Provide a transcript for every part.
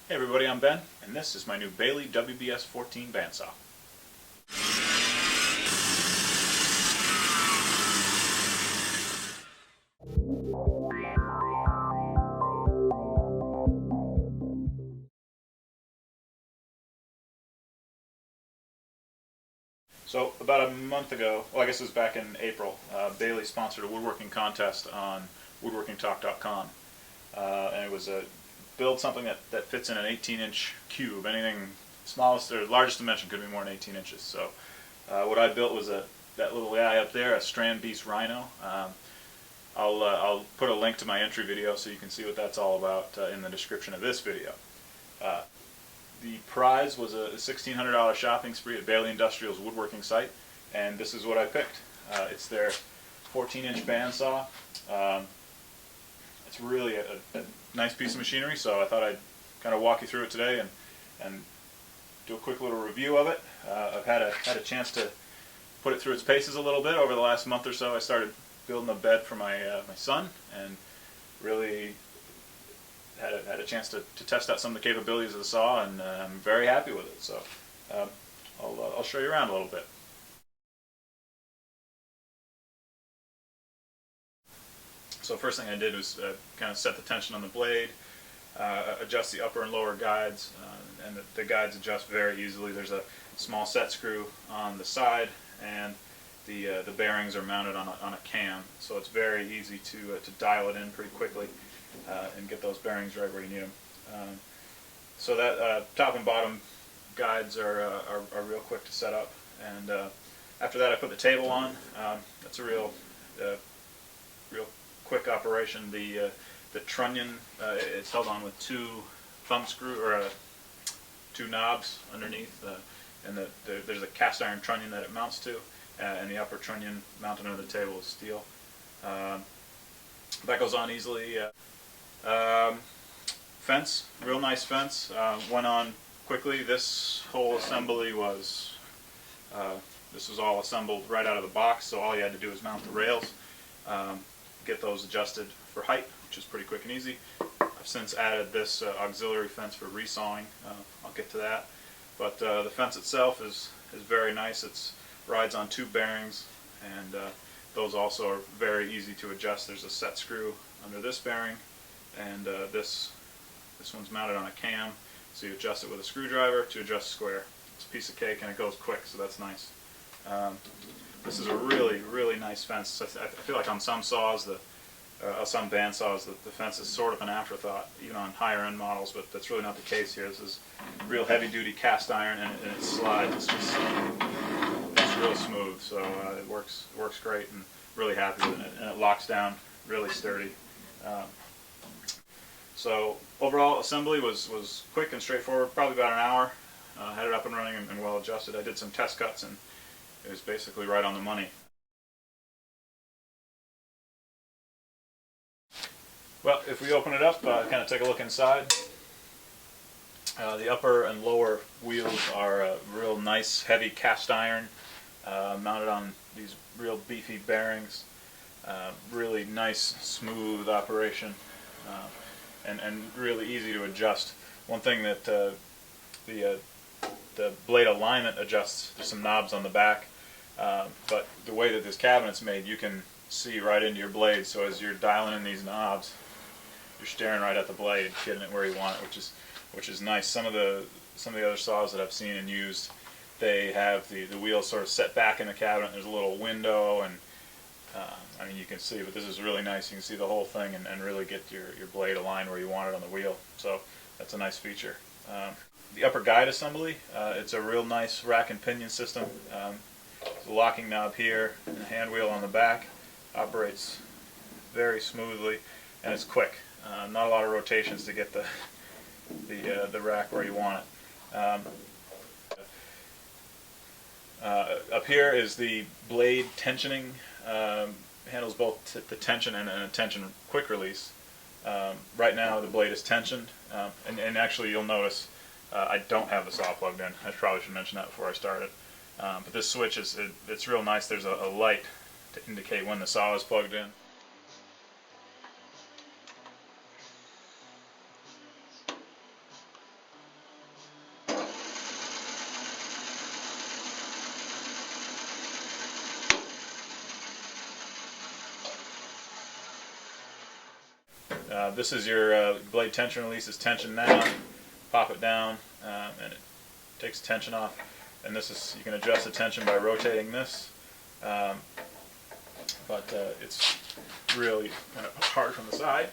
Hey everybody, I'm Ben, and this is my new Bailey WBS 14 bandsaw. So about a month ago, well I guess it was back in April, Bailey sponsored a woodworking contest on woodworkingtalk.com. And it was a build something that fits in an 18-inch cube. Anything smallest or largest dimension could be more than 18 inches. So what I built was that little guy up there, a Strand Beast Rhino. I'll put a link to my entry video so you can see what that's all about in the description of this video. The prize was a $1,600 shopping spree at Bailey Industrial's woodworking site, and this is what I picked. It's their 14-inch bandsaw. It's really a nice piece of machinery, so I thought I'd kind of walk you through it today and do a quick little review of it. I've had a chance to put it through its paces a little bit over the last month or so. I started building a bed for my son, and really had a chance to test out some of the capabilities of the saw, and I'm very happy with it. So I'll show you around a little bit. So first thing I did was kind of set the tension on the blade, adjust the upper and lower guides, and the guides adjust very easily. There's a small set screw on the side, and the bearings are mounted on a cam, so it's very easy to dial it in pretty quickly and get those bearings right where you need them. So that top and bottom guides are real quick to set up, and after that I put the table on. That's a real quick operation. The trunnion it's held on with two thumb screw or two knobs underneath, and there's a cast iron trunnion that it mounts to, and the upper trunnion mounted under the table is steel. That goes on easily. Fence, real nice fence, went on quickly. This whole assembly was this was all assembled right out of the box, so all you had to do was mount the rails, get those adjusted for height, which is pretty quick and easy. I've since added this auxiliary fence for resawing. I'll get to that, but the fence itself is very nice. It rides on two bearings, and those also are very easy to adjust. There's a set screw under this bearing, and this one's mounted on a cam, so you adjust it with a screwdriver to adjust square. It's a piece of cake, and it goes quick, so that's nice. This is a really nice fence. I feel like on some saws, some bandsaws, the fence is sort of an afterthought, even on higher end models, but that's really not the case here. This is real heavy duty cast iron, and it slides. It's real smooth, so it works great, and really happy with it, and it locks down really sturdy. So overall assembly was quick and straightforward, probably about an hour. Had it up and running and well adjusted. I did some test cuts, and it was basically right on the money. Well, if we open it up, kind of take a look inside. The upper and lower wheels are real nice, heavy cast iron, mounted on these real beefy bearings. Really nice, smooth operation, and really easy to adjust. One thing that the blade alignment adjusts. There's some knobs on the back, but the way that this cabinet's made, you can see right into your blade. So as you're dialing in these knobs, you're staring right at the blade, getting it where you want it, which is nice. Some of the other saws that I've seen and used, they have the wheels sort of set back in the cabinet. There's a little window, and I mean, you can see, but this is really nice. You can see the whole thing and really get your blade aligned where you want it on the wheel. So that's a nice feature. The upper guide assembly, it's a real nice rack and pinion system. There's a locking knob here and a hand wheel on the back. Operates very smoothly, and it's quick. Not a lot of rotations to get the rack where you want it. Up here is the blade tensioning. Handles both the tension and a tension quick release. Right now the blade is tensioned, and actually you'll notice I don't have the saw plugged in. I probably should mention that before I started. But this switch it's real nice. There's a light to indicate when the saw is plugged in. This is your blade tension release. Is tension now. Pop it down, and it takes tension off. And this is, you can adjust the tension by rotating this. But it's really kind of hard from the side.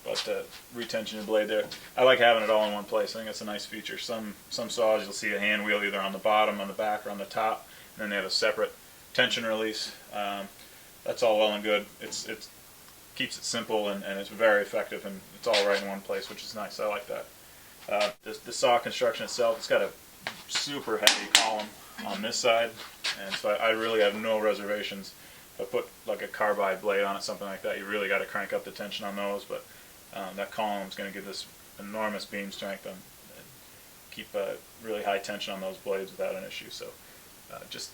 But retension your blade there. I like having it all in one place. I think that's a nice feature. Some saws you'll see a hand wheel either on the bottom, on the back, or on the top, and then they have a separate tension release. That's all well and good. It keeps it simple and it's very effective, and it's all right in one place, which is nice. I like that. The saw construction itself, it's got a super heavy column on this side, and so I really have no reservations. If I put like a carbide blade on it, something like that, you really got to crank up the tension on those, but that column is going to give this enormous beam strength and keep really high tension on those blades without an issue. So just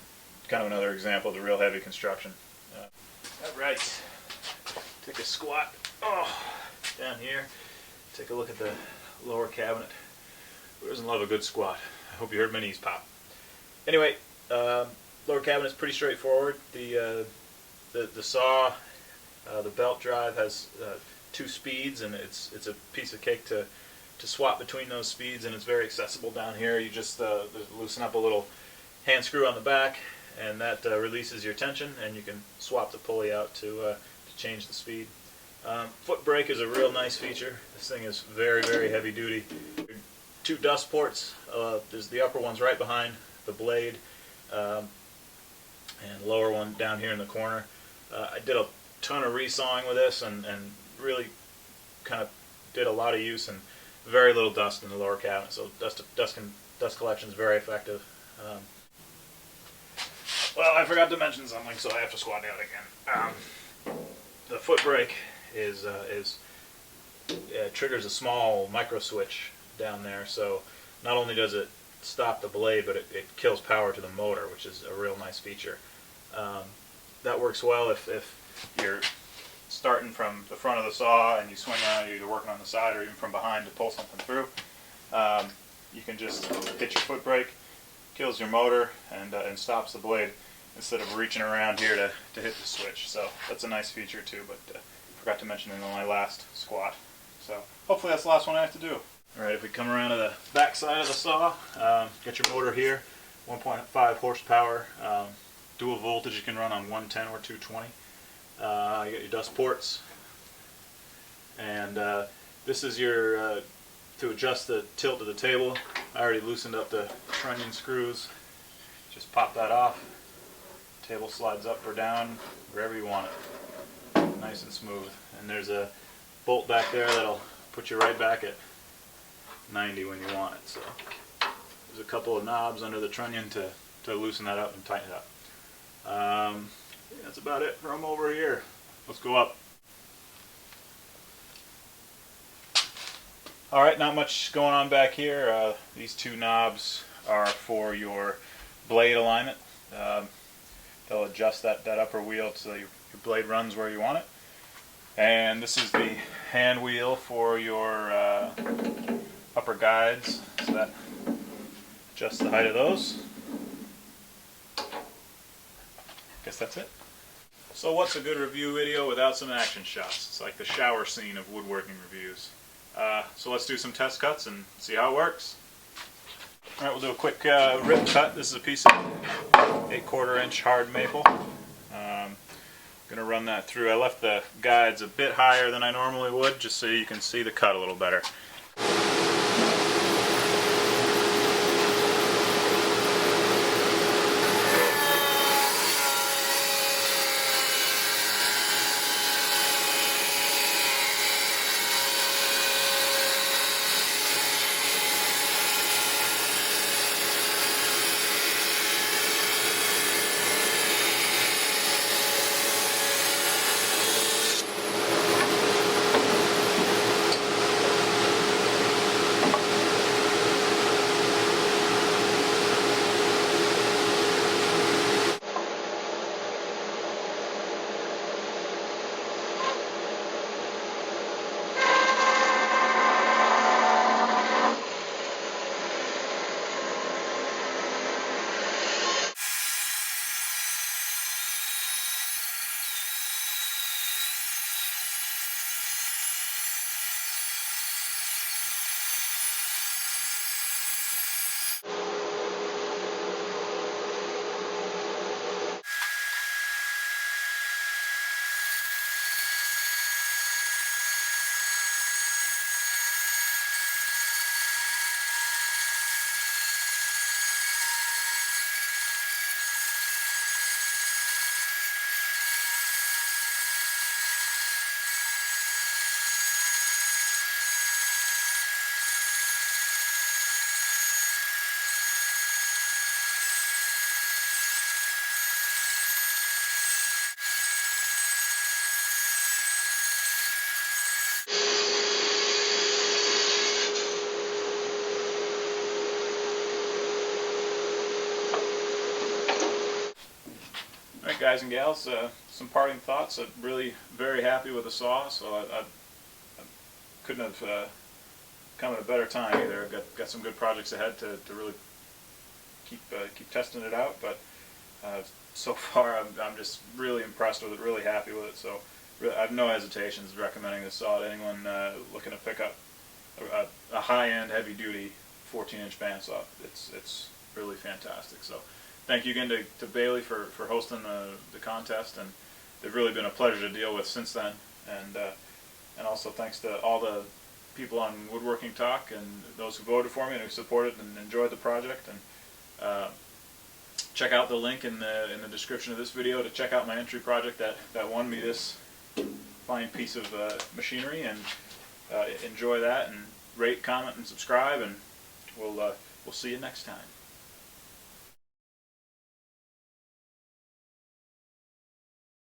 kind of another example of the real heavy construction. Alright, take a squat down here, take a look at the lower cabinet. Who doesn't love a good squat? I hope you heard my knees pop. Anyway, lower cabinet is pretty straightforward. The saw, the belt drive has 2 speeds, and it's a piece of cake to swap between those speeds, and it's very accessible down here. You just loosen up a little hand screw on the back, and that releases your tension, and you can swap the pulley out to change the speed. Foot brake is a real nice feature. This thing is very, very heavy duty. 2 dust ports. There's the upper one's right behind the blade, and the lower one down here in the corner. I did a ton of resawing with this, and really kind of did a lot of use and very little dust in the lower cabinet. So dust collection is very effective. Well, I forgot to mention something, so I have to squat down again. The foot brake triggers a small micro switch down there, so not only does it stop the blade, but it kills power to the motor, which is a real nice feature. That works well if you're starting from the front of the saw and you swing around, you're either working on the side or even from behind to pull something through. You can just hit your foot brake, kills your motor, and stops the blade instead of reaching around here to hit the switch. So that's a nice feature too, but forgot to mention it in my last squat. So hopefully that's the last one I have to do. Alright, if we come around to the back side of the saw, got your motor here, 1.5 horsepower, dual voltage. You can run on 110 or 220. You got your dust ports, and this is your to adjust the tilt of the table. I already loosened up the trunnion screws. Just pop that off. Table slides up or down wherever you want it, nice and smooth. And there's a bolt back there that'll put you right back at 90 when you want it. So there's a couple of knobs under the trunnion to loosen that up and tighten it up. Yeah, that's about it from over here. Let's go up. Alright, not much going on back here. These 2 knobs are for your blade alignment. They'll adjust that upper wheel so your blade runs where you want it. And this is the hand wheel for your upper guides, so that adjusts the height of those. Guess that's it. So what's a good review video without some action shots? It's like the shower scene of woodworking reviews. So let's do some test cuts and see how it works. Alright, we'll do a quick rip cut. This is a piece of 8/4 inch hard maple. I'm going to run that through. I left the guides a bit higher than I normally would, just so you can see the cut a little better. guys and gals, some parting thoughts. I'm really very happy with the saw, so I couldn't have come at a better time either. I've got some good projects ahead to really keep testing it out, but so far I'm just really impressed with it, really happy with it. So really, I have no hesitations recommending this saw to anyone looking to pick up a high-end, heavy-duty 14-inch bandsaw. It's really fantastic. So thank you again to Bailey for hosting the contest, and they've really been a pleasure to deal with since then. And also thanks to all the people on Woodworking Talk and those who voted for me and who supported and enjoyed the project. And check out the link in the description of this video to check out my entry project that won me this fine piece of machinery. And enjoy that, and rate, comment, and subscribe, and we'll see you next time.